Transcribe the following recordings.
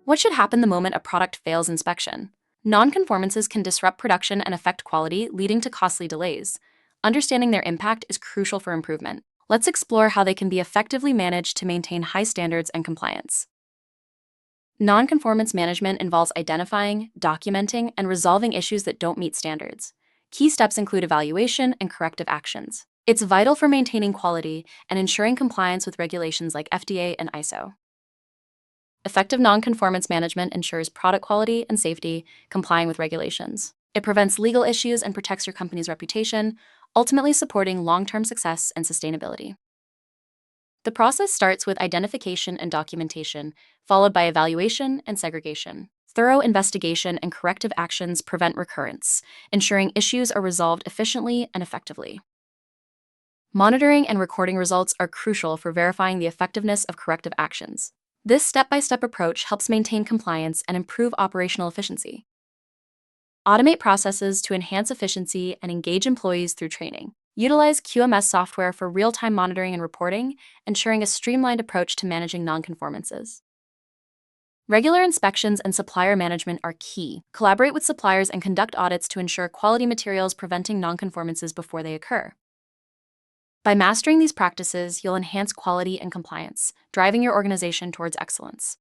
What should happen the moment a product fails inspection? Nonconformances can disrupt production and affect quality, leading to costly delays. Understanding their impact is crucial for improvement. Let's explore how they can be effectively managed to maintain high standards and compliance. Nonconformance management involves identifying, documenting, and resolving issues that don't meet standards. Key steps include evaluation and corrective actions. It's vital for maintaining quality and ensuring compliance with regulations like FDA and ISO. Effective nonconformance management ensures product quality and safety, complying with regulations. It prevents legal issues and protects your company's reputation, ultimately supporting long-term success and sustainability. The process starts with identification and documentation, followed by evaluation and segregation. Thorough investigation and corrective actions prevent recurrence, ensuring issues are resolved efficiently and effectively. Monitoring and recording results are crucial for verifying the effectiveness of corrective actions. This step-by-step approach helps maintain compliance and improve operational efficiency. Automate processes to enhance efficiency and engage employees through training. Utilize QMS software for real-time monitoring and reporting, ensuring a streamlined approach to managing nonconformances. Regular inspections and supplier management are key. Collaborate with suppliers and conduct audits to ensure quality materials preventing nonconformances before they occur. By mastering these practices, you'll enhance quality and compliance, driving your organization towards excellence.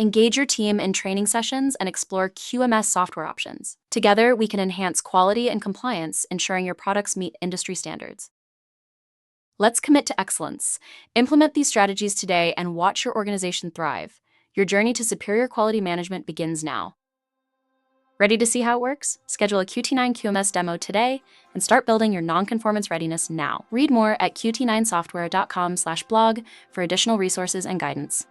Engage your team in training sessions and explore QMS software options. Together, we can enhance quality and compliance, ensuring your products meet industry standards. Let's commit to excellence. Implement these strategies today and watch your organization thrive. Your journey to superior quality management begins now. Ready to see how it works? Schedule a QT9 QMS demo today and start building your nonconformance readiness now. Read more at qt9software.com/blog for additional resources and guidance.